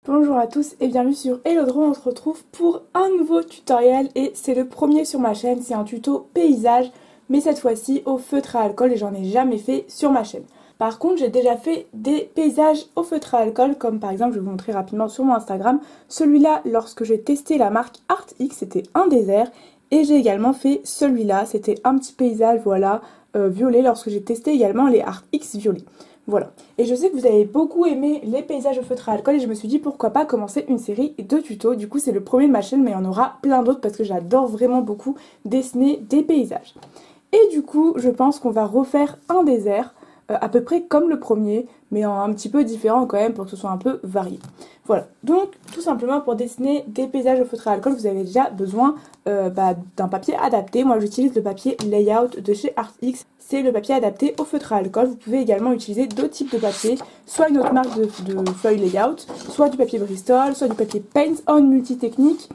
Bonjour à tous et bienvenue sur Hellodro, on se retrouve pour un nouveau tutoriel et c'est le premier sur ma chaîne, c'est un tuto paysage mais cette fois-ci au feutre à alcool et j'en ai jamais fait sur ma chaîne. Par contre j'ai déjà fait des paysages au feutre à alcool comme par exemple je vais vous montrer rapidement sur mon Instagram. Celui-là lorsque j'ai testé la marque ArtX c'était un désert et j'ai également fait celui-là, c'était un petit paysage voilà violet lorsque j'ai testé également les ArtX violets. Voilà, et je sais que vous avez beaucoup aimé les paysages au feutre à alcool et je me suis dit pourquoi pas commencer une série de tutos. Du coup c'est le premier de ma chaîne mais il y en aura plein d'autres parce que j'adore vraiment beaucoup dessiner des paysages. Et du coup je pense qu'on va refaire un désert à peu près comme le premier mais un petit peu différent quand même pour que ce soit un peu varié. Voilà, donc tout simplement pour dessiner des paysages au feutre à alcool vous avez déjà besoin d'un papier adapté. Moi j'utilise le papier Layout de chez ArtX. C'est le papier adapté au feutre à alcool. Vous pouvez également utiliser d'autres types de papier, soit une autre marque de feuilles layout, soit du papier Bristol, soit du papier Paint On multitechnique,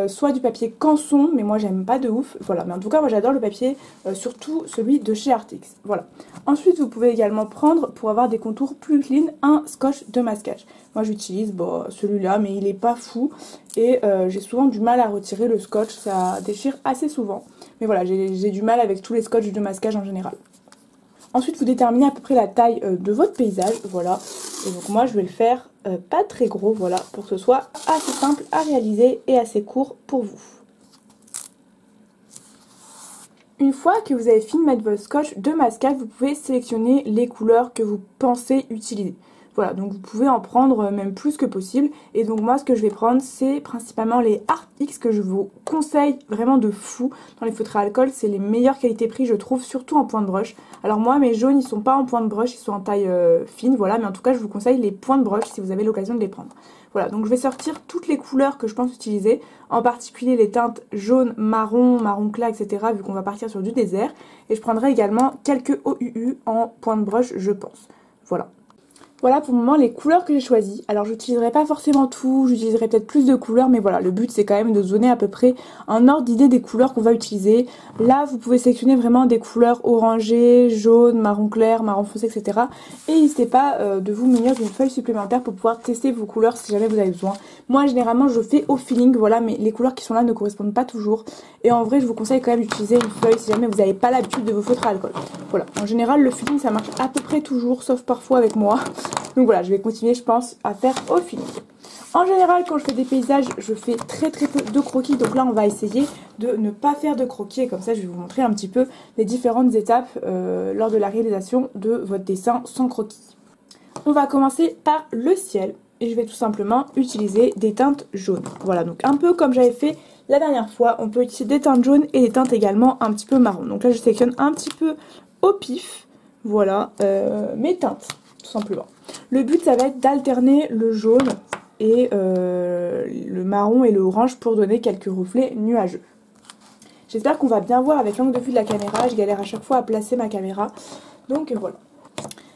soit du papier Canson, mais moi j'aime pas de ouf. Voilà, mais en tout cas moi j'adore le papier, surtout celui de chez Artix. Voilà. Ensuite vous pouvez également prendre, pour avoir des contours plus clean, un scotch de masquage. Moi j'utilise celui-là, mais il est pas fou et j'ai souvent du mal à retirer le scotch, ça déchire assez souvent. Mais voilà, j'ai du mal avec tous les scotch de masquage en général. Ensuite, vous déterminez à peu près la taille de votre paysage, voilà. Et donc moi, je vais le faire pas très gros, voilà, pour que ce soit assez simple à réaliser et assez court pour vous. Une fois que vous avez fini de mettre votre scotch de masquage, vous pouvez sélectionner les couleurs que vous pensez utiliser. Voilà, donc vous pouvez en prendre même plus que possible. Et donc moi ce que je vais prendre c'est principalement les ArtX que je vous conseille vraiment de fou dans les feutres à alcool. C'est les meilleures qualités prix je trouve, surtout en point de brush. Alors moi mes jaunes ils sont pas en point de brush, ils sont en taille fine, voilà. Mais en tout cas je vous conseille les points de brush si vous avez l'occasion de les prendre. Voilà, donc je vais sortir toutes les couleurs que je pense utiliser, en particulier les teintes jaune, marron, marron clair, etc. vu qu'on va partir sur du désert. Et je prendrai également quelques OUU en point de brush je pense. Voilà. Voilà pour le moment les couleurs que j'ai choisies. Alors j'utiliserai pas forcément tout, j'utiliserai peut-être plus de couleurs, mais voilà, le but c'est quand même de se donner à peu près un ordre d'idée des couleurs qu'on va utiliser. Là vous pouvez sélectionner vraiment des couleurs orangées, jaune, marron clair, marron foncé, etc. Et n'hésitez pas de vous munir d'une feuille supplémentaire pour pouvoir tester vos couleurs si jamais vous avez besoin. Moi généralement je fais au feeling, voilà, mais les couleurs qui sont là ne correspondent pas toujours. Et en vrai je vous conseille quand même d'utiliser une feuille si jamais vous n'avez pas l'habitude de vos feutres à alcool. Voilà, en général le feeling ça marche à peu près toujours, sauf parfois avec moi. Donc voilà, je vais continuer, je pense, à faire au feeling. En général, quand je fais des paysages, je fais très peu de croquis. Donc là, on va essayer de ne pas faire de croquis. Et comme ça, je vais vous montrer un petit peu les différentes étapes lors de la réalisation de votre dessin sans croquis. On va commencer par le ciel. Et je vais tout simplement utiliser des teintes jaunes. Voilà, donc un peu comme j'avais fait la dernière fois. On peut utiliser des teintes jaunes et des teintes également un petit peu marron. Donc là, je sélectionne un petit peu au pif. Voilà, mes teintes, tout simplement. Le but ça va être d'alterner le jaune et le marron et le orange pour donner quelques reflets nuageux. J'espère qu'on va bien voir avec l'angle de vue de la caméra, je galère à chaque fois à placer ma caméra. Donc voilà.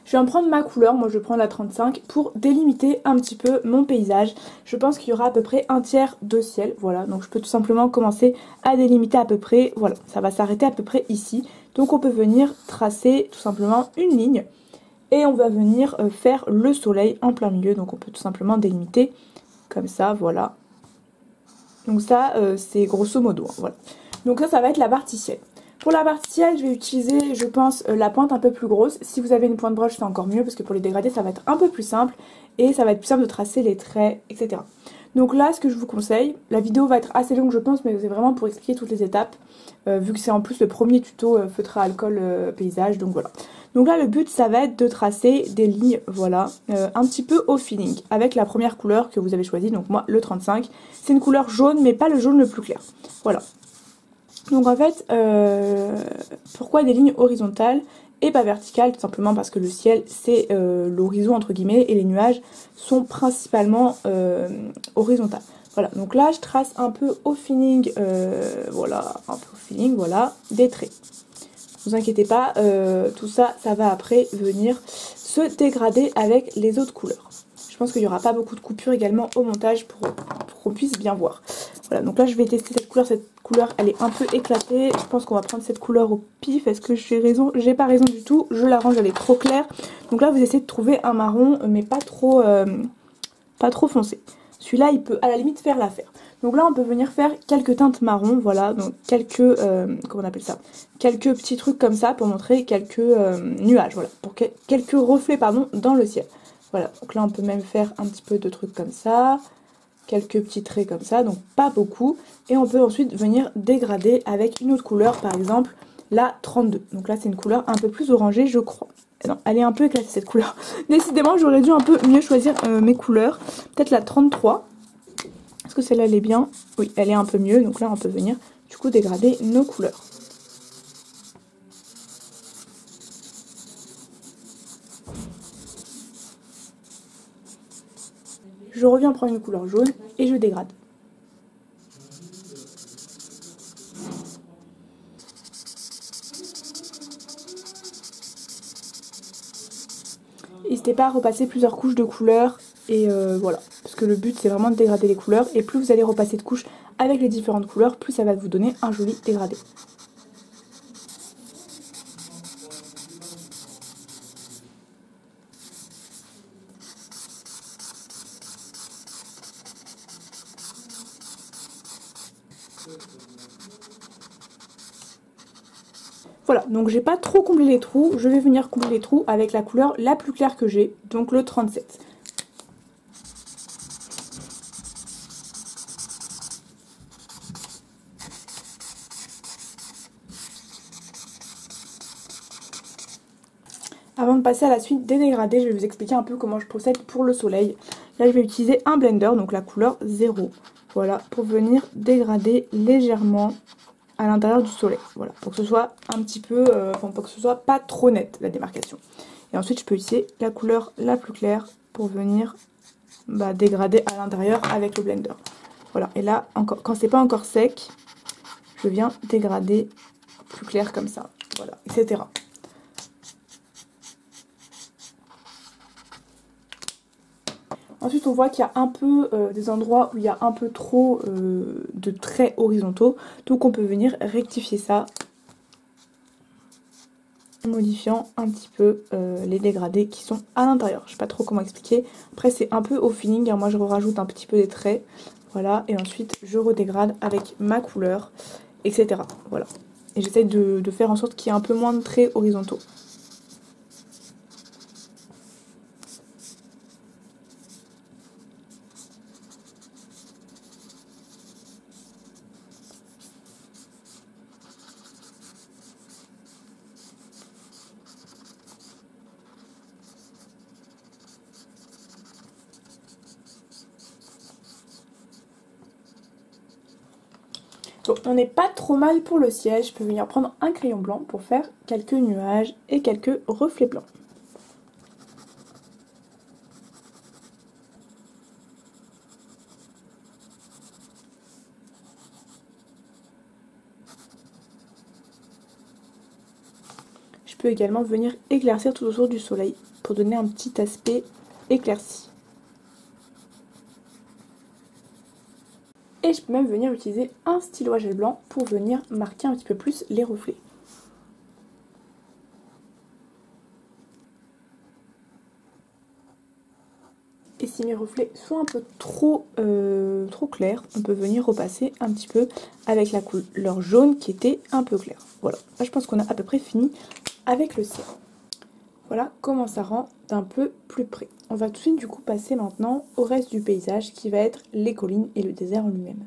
Je vais en prendre ma couleur, moi je prends la 35 pour délimiter un petit peu mon paysage. Je pense qu'il y aura à peu près un tiers de ciel, voilà. Donc je peux tout simplement commencer à délimiter à peu près, voilà. Ça va s'arrêter à peu près ici. Donc on peut venir tracer tout simplement une ligne. Et on va venir faire le soleil en plein milieu. Donc on peut tout simplement délimiter comme ça, voilà. Donc ça, c'est grosso modo, hein, voilà. Donc ça va être la partie ciel. Pour la partie ciel, je vais utiliser, je pense, la pointe un peu plus grosse. Si vous avez une pointe broche, c'est encore mieux, parce que pour les dégradés, ça va être un peu plus simple. Et ça va être plus simple de tracer les traits, etc. Donc là, ce que je vous conseille, la vidéo va être assez longue, je pense, mais c'est vraiment pour expliquer toutes les étapes. Vu que c'est en plus le premier tuto feutre à alcool paysage, donc voilà. Donc là le but ça va être de tracer des lignes, voilà, un petit peu au feeling, avec la première couleur que vous avez choisie, donc moi le 35. C'est une couleur jaune mais pas le jaune le plus clair, voilà. Donc en fait, pourquoi des lignes horizontales et pas verticales? Tout simplement parce que le ciel c'est l'horizon entre guillemets et les nuages sont principalement horizontales. Voilà, donc là je trace un peu au feeling, voilà, un peu au feeling, voilà, des traits. Ne vous inquiétez pas, tout ça, ça va après venir se dégrader avec les autres couleurs. Je pense qu'il n'y aura pas beaucoup de coupures également au montage pour qu'on puisse bien voir. Voilà, donc là je vais tester cette couleur elle est un peu éclatée. Je pense qu'on va prendre cette couleur au pif. Est-ce que j'ai raison? J'ai pas raison du tout, je l'arrange, elle est trop claire. Donc là vous essayez de trouver un marron, mais pas trop pas trop foncé. Celui-là, il peut à la limite faire l'affaire. Donc là, on peut venir faire quelques teintes marron, voilà, donc quelques, comment on appelle ça, quelques petits trucs comme ça pour montrer quelques nuages, voilà, pour quelques reflets, pardon, dans le ciel. Voilà, donc là, on peut même faire un petit peu de trucs comme ça, quelques petits traits comme ça, donc pas beaucoup. Et on peut ensuite venir dégrader avec une autre couleur, par exemple la 32. Donc là, c'est une couleur un peu plus orangée, je crois. Non, elle est un peu éclatée cette couleur. Décidément, j'aurais dû un peu mieux choisir mes couleurs. Peut-être la 33. Est-ce que celle-là, elle est bien? Oui, elle est un peu mieux. Donc là, on peut venir, du coup, dégrader nos couleurs. Je reviens prendre une couleur jaune et je dégrade. N'hésitez pas à repasser plusieurs couches de couleurs et voilà. Parce que le but, c'est vraiment de dégrader les couleurs. Et plus vous allez repasser de couches avec les différentes couleurs, plus ça va vous donner un joli dégradé. Voilà, donc j'ai pas trop comblé les trous, je vais venir combler les trous avec la couleur la plus claire que j'ai, donc le 37. Avant de passer à la suite des dégradés, je vais vous expliquer un peu comment je procède pour le soleil. Là, je vais utiliser un blender, donc la couleur 0. Voilà, pour venir dégrader légèrement à l'intérieur du soleil. Voilà, pour que ce soit un petit peu, pour que ce soit pas trop net la démarcation. Et ensuite, je peux utiliser la couleur la plus claire pour venir dégrader à l'intérieur avec le blender. Voilà, et là, encore, quand c'est pas encore sec, je viens dégrader plus clair comme ça. Voilà, etc. Ensuite, on voit qu'il y a un peu des endroits où il y a un peu trop de traits horizontaux. Donc on peut venir rectifier ça en modifiant un petit peu les dégradés qui sont à l'intérieur. Je sais pas trop comment expliquer. Après, c'est un peu au feeling, hein. Moi, je rajoute un petit peu des traits. Voilà, et ensuite, je redégrade avec ma couleur, etc. Voilà. Et j'essaie de faire en sorte qu'il y ait un peu moins de traits horizontaux. Donc on n'est pas trop mal pour le ciel, je peux venir prendre un crayon blanc pour faire quelques nuages et quelques reflets blancs. Je peux également venir éclaircir tout autour du soleil pour donner un petit aspect éclairci. Et je peux même venir utiliser un stylo à gel blanc pour venir marquer un petit peu plus les reflets. Et si mes reflets sont un peu trop clairs, on peut venir repasser un petit peu avec la couleur jaune qui était un peu claire. Voilà, là je pense qu'on a à peu près fini avec le ciel. Voilà comment ça rend d'un peu plus près. On va tout de suite du coup passer maintenant au reste du paysage qui va être les collines et le désert en lui-même.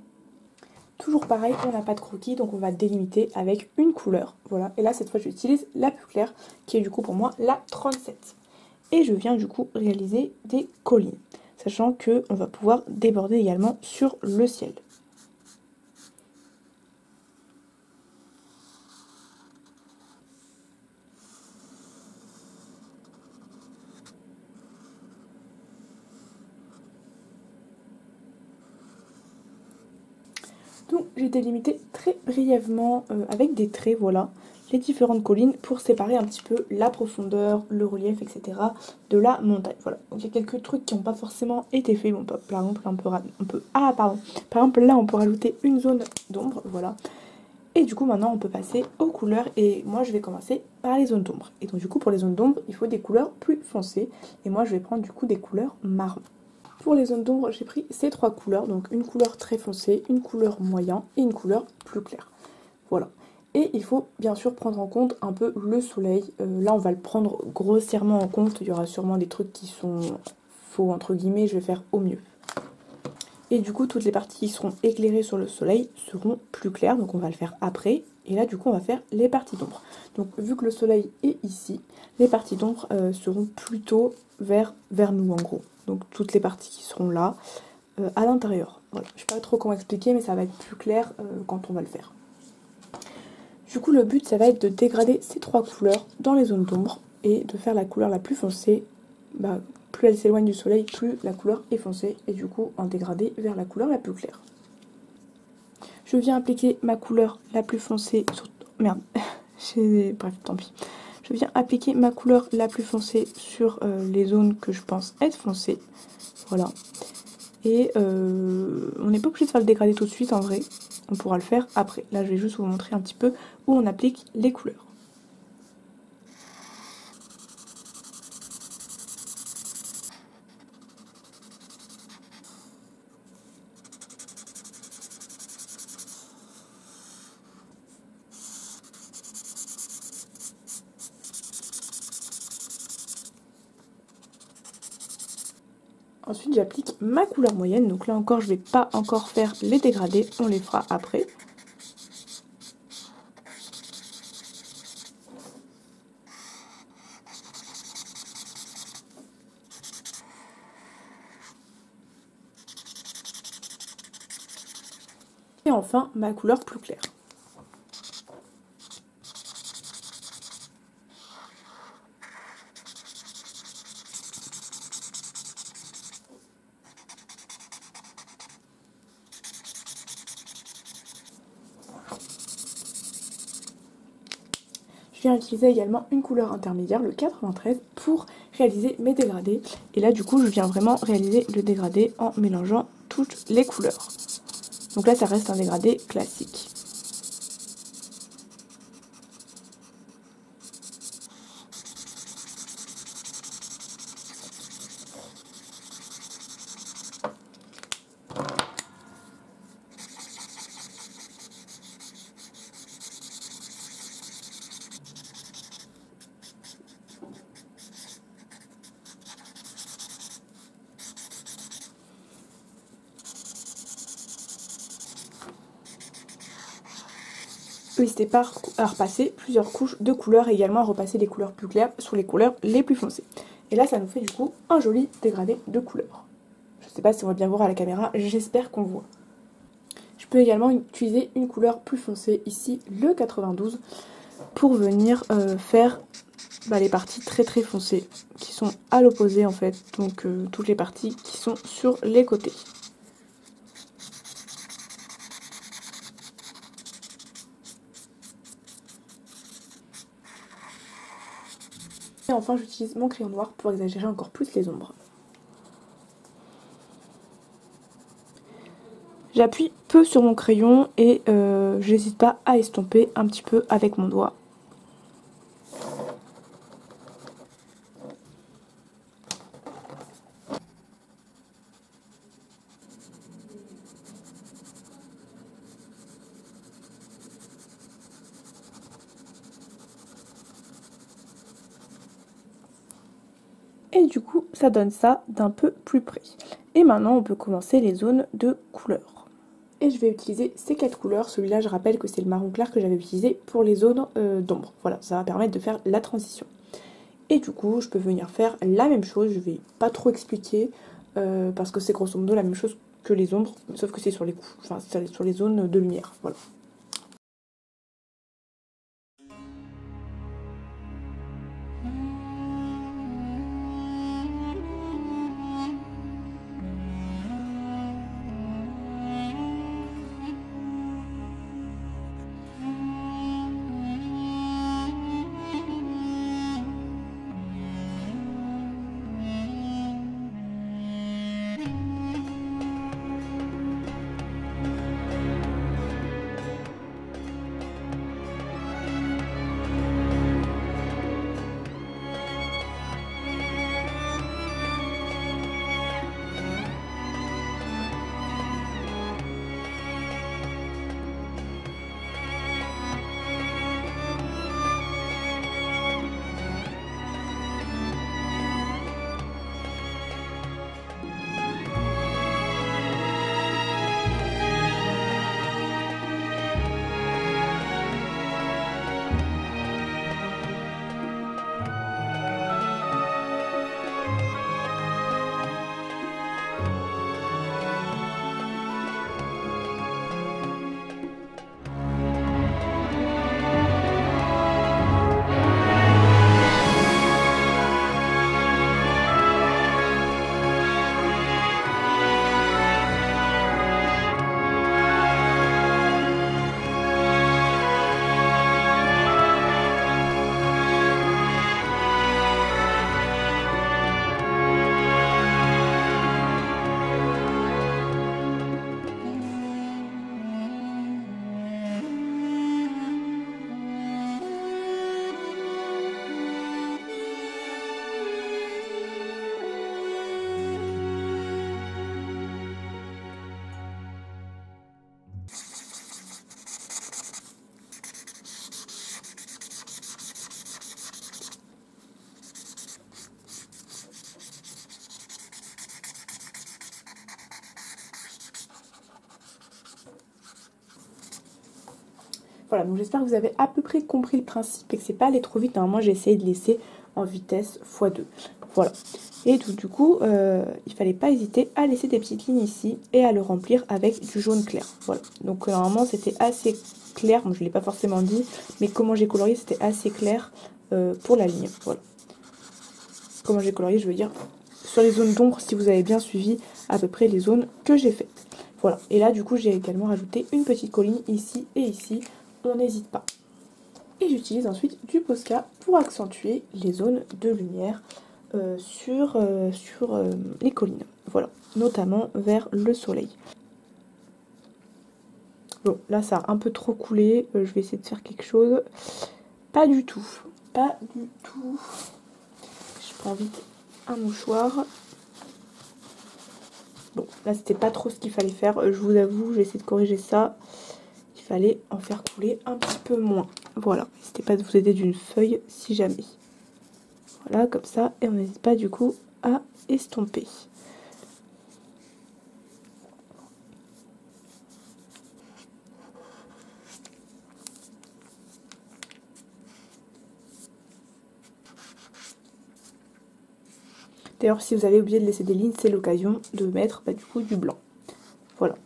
Toujours pareil, on n'a pas de croquis, donc on va délimiter avec une couleur. Voilà, et là cette fois j'utilise la plus claire, qui est du coup pour moi la 37. Et je viens du coup réaliser des collines, sachant qu'on va pouvoir déborder également sur le ciel. Donc j'ai délimité très brièvement avec des traits, voilà, les différentes collines pour séparer un petit peu la profondeur, le relief, etc. de la montagne. Voilà, donc il y a quelques trucs qui n'ont pas forcément été faits. Bon, par exemple, par exemple là on peut rajouter une zone d'ombre, voilà. Et du coup maintenant on peut passer aux couleurs et moi je vais commencer par les zones d'ombre. Et donc du coup pour les zones d'ombre il faut des couleurs plus foncées et moi je vais prendre du coup des couleurs marron. Pour les zones d'ombre, j'ai pris ces 3 couleurs, donc une couleur très foncée, une couleur moyen et une couleur plus claire. Voilà. Et il faut bien sûr prendre en compte un peu le soleil. Là, on va le prendre grossièrement en compte. Il y aura sûrement des trucs qui sont faux, entre guillemets, je vais faire au mieux. Et du coup, toutes les parties qui seront éclairées sur le soleil seront plus claires, donc on va le faire après. Et là, du coup, on va faire les parties d'ombre. Donc, vu que le soleil est ici, les parties d'ombre seront plutôt vers nous, en gros. Donc, toutes les parties qui seront là, à l'intérieur. Voilà. Je ne sais pas trop comment expliquer, mais ça va être plus clair quand on va le faire. Du coup, le but, ça va être de dégrader ces 3 couleurs dans les zones d'ombre et de faire la couleur la plus foncée. Plus elle s'éloigne du soleil, plus la couleur est foncée et du coup en dégradé vers la couleur la plus claire. Je viens appliquer ma couleur la plus foncée sur... Merde, bref, tant pis. Je viens appliquer ma couleur la plus foncée sur les zones que je pense être foncées. Voilà. Et on n'est pas obligé de faire le dégradé tout de suite en vrai. On pourra le faire après. Là, je vais juste vous montrer un petit peu où on applique les couleurs. Ensuite, j'applique ma couleur moyenne. Donc là encore, je ne vais pas encore faire les dégradés. On les fera après. Et enfin, ma couleur plus claire. Je viens utiliser également une couleur intermédiaire, le 93, pour réaliser mes dégradés. Et là, du coup, je viens vraiment réaliser le dégradé en mélangeant toutes les couleurs. Donc là, ça reste un dégradé classique. N'hésitez pas à repasser plusieurs couches de couleurs et également à repasser les couleurs plus claires sur les couleurs les plus foncées. Et là, ça nous fait du coup un joli dégradé de couleurs. Je ne sais pas si on va bien voir à la caméra, j'espère qu'on voit. Je peux également utiliser une couleur plus foncée, ici le 92, pour venir faire les parties très très foncées, qui sont à l'opposé en fait, donc toutes les parties qui sont sur les côtés. Et enfin, j'utilise mon crayon noir pour exagérer encore plus les ombres. J'appuie peu sur mon crayon et j'hésite pas à estomper un petit peu avec mon doigt. Et du coup, ça donne ça d'un peu plus près. Et maintenant, on peut commencer les zones de couleurs. Et je vais utiliser ces 4 couleurs. Celui-là, je rappelle que c'est le marron clair que j'avais utilisé pour les zones d'ombre. Voilà, ça va permettre de faire la transition. Et du coup, je peux venir faire la même chose. Je vais pas trop expliquer parce que c'est grosso modo la même chose que les ombres, sauf que c'est sur les coups, enfin, sur les zones de lumière. Voilà. Voilà, donc j'espère que vous avez à peu près compris le principe et que c'est pas aller trop vite. Normalement, j'ai essayé de laisser en vitesse x2. Voilà. Et donc, du coup, il fallait pas hésiter à laisser des petites lignes ici et à le remplir avec du jaune clair. Voilà. Donc, normalement, c'était assez clair. Bon, je ne l'ai pas forcément dit, mais comment j'ai colorié, c'était assez clair pour la ligne. Voilà. Comment j'ai colorié, je veux dire, sur les zones d'ombre, si vous avez bien suivi à peu près les zones que j'ai faites. Voilà. Et là, du coup, j'ai également rajouté une petite colline ici et ici. On n'hésite pas. Et j'utilise ensuite du Posca pour accentuer les zones de lumière sur les collines. Voilà, notamment vers le soleil. Bon, là ça a un peu trop coulé, je vais essayer de faire quelque chose. Pas du tout, pas du tout. Je prends vite un mouchoir. Bon, là c'était pas trop ce qu'il fallait faire, je vous avoue, je vais essayer de corriger ça. Il fallait en faire couler un petit peu moins. Voilà, n'hésitez pas de vous aider d'une feuille si jamais. Voilà, comme ça, et on n'hésite pas du coup à estomper. D'ailleurs, si vous avez oublié de laisser des lignes, c'est l'occasion de mettre du coup du blanc. Voilà.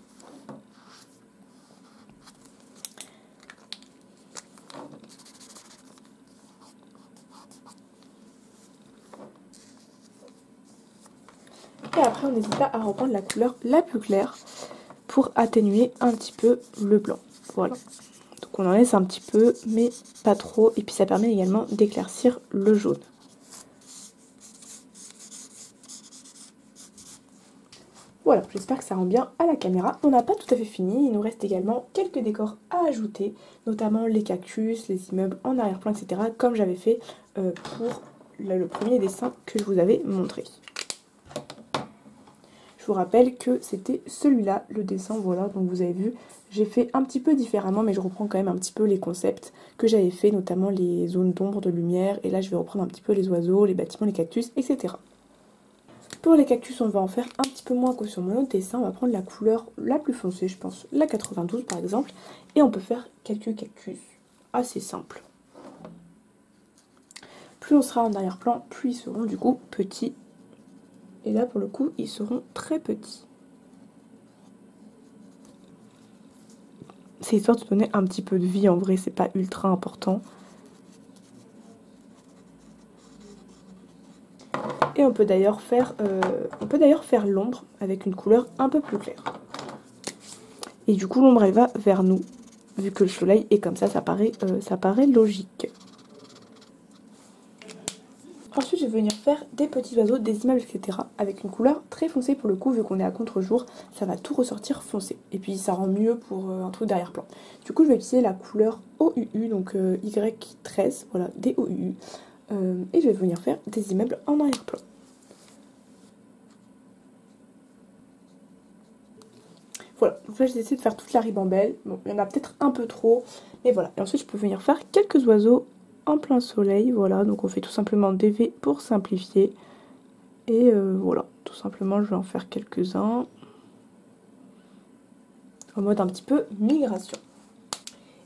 Et après, on n'hésite pas à reprendre la couleur la plus claire pour atténuer un petit peu le blanc. Voilà. Donc on en laisse un petit peu, mais pas trop. Et puis ça permet également d'éclaircir le jaune. Voilà, j'espère que ça rend bien à la caméra. On n'a pas tout à fait fini, il nous reste également quelques décors à ajouter, notamment les cactus, les immeubles en arrière-plan, etc. Comme j'avais fait pour le premier dessin que je vous avais montré. Je vous rappelle que c'était celui-là, le dessin, voilà, donc vous avez vu, j'ai fait un petit peu différemment, mais je reprends quand même un petit peu les concepts que j'avais fait, notamment les zones d'ombre, de lumière, et là je vais reprendre un petit peu les oiseaux, les bâtiments, les cactus, etc. Pour les cactus, on va en faire un petit peu moins que sur mon autre dessin, on va prendre la couleur la plus foncée, je pense, la 92 par exemple, et on peut faire quelques cactus assez simples. Plus on sera en arrière-plan, plus ils seront du coup petits. Et là, pour le coup, ils seront très petits. C'est histoire de donner un petit peu de vie, en vrai, c'est pas ultra important. Et on peut d'ailleurs faire l'ombre avec une couleur un peu plus claire. Et du coup, l'ombre, elle va vers nous, vu que le soleil est comme ça, ça paraît logique. Ensuite, je vais venir faire des petits oiseaux, des immeubles, etc. avec une couleur très foncée pour le coup, vu qu'on est à contre-jour, ça va tout ressortir foncé. Et puis ça rend mieux pour un truc d'arrière-plan. Du coup, je vais utiliser la couleur OUU, donc Y13, voilà, des OUU. Et je vais venir faire des immeubles en arrière-plan. Voilà, donc là j'ai décidé de faire toute la ribambelle. Bon, il y en a peut-être un peu trop, mais voilà. Et ensuite, je peux venir faire quelques oiseaux en plein soleil, voilà, donc on fait tout simplement des V pour simplifier. Et voilà, tout simplement je vais en faire quelques-uns en mode un petit peu migration.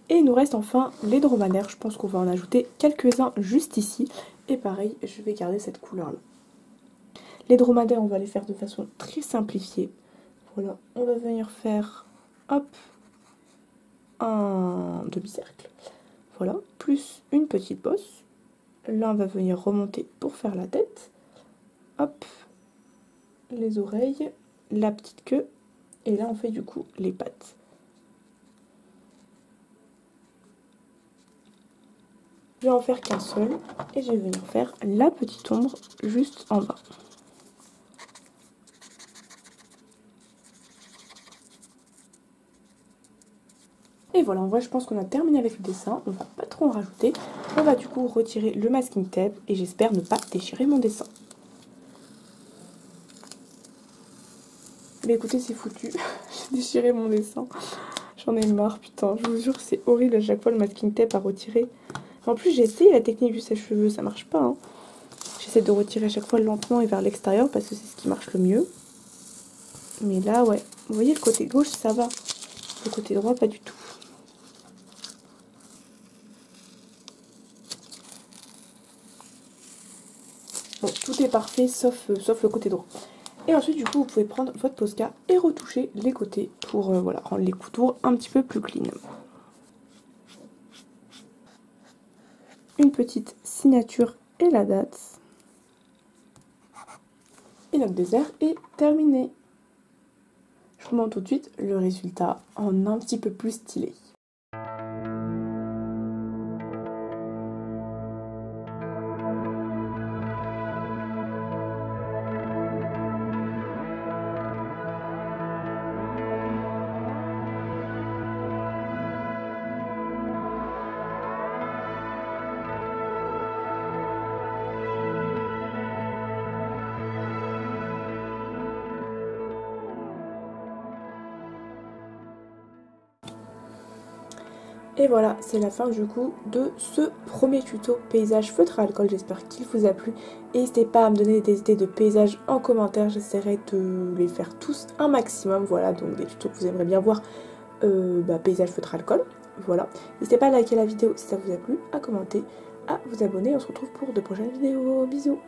Et il nous reste enfin les dromadaires, je pense qu'on va en ajouter quelques-uns juste ici. Et pareil, je vais garder cette couleur-là. Les dromadaires, on va les faire de façon très simplifiée. Voilà, on va venir faire, hop, un demi-cercle. Voilà, plus une petite bosse. Là, on va venir remonter pour faire la tête. Hop, les oreilles, la petite queue. Et là, on fait du coup les pattes. Je vais en faire qu'un seul. Et je vais venir faire la petite ombre juste en bas. Et voilà, en vrai, je pense qu'on a terminé avec le dessin. On va pas trop en rajouter. On va du coup retirer le masking tape. Et j'espère ne pas déchirer mon dessin. Mais écoutez, c'est foutu. J'ai déchiré mon dessin. J'en ai marre, putain. Je vous jure, c'est horrible à chaque fois le masking tape à retirer. En plus, j'ai essayé la technique du sèche-cheveux. Ça marche pas, hein. J'essaie de retirer à chaque fois lentement et vers l'extérieur parce que c'est ce qui marche le mieux. Mais là, ouais. Vous voyez, le côté gauche, ça va. Le côté droit, pas du tout. tout est parfait sauf le côté droit. Et ensuite du coup vous pouvez prendre votre Posca et retoucher les côtés pour voilà, rendre les contours un petit peu plus clean. Une petite signature et la date. Et notre dessert est terminé. Je vous montre tout de suite le résultat en un petit peu plus stylé. Et voilà, c'est la fin du coup de ce premier tuto paysage feutre à alcool. J'espère qu'il vous a plu. N'hésitez pas à me donner des idées de paysages en commentaire. J'essaierai de les faire tous un maximum. Voilà, donc des tutos que vous aimeriez bien voir. Paysage feutre alcool. Voilà. N'hésitez pas à liker la vidéo si ça vous a plu, à commenter, à vous abonner. On se retrouve pour de prochaines vidéos. Bisous.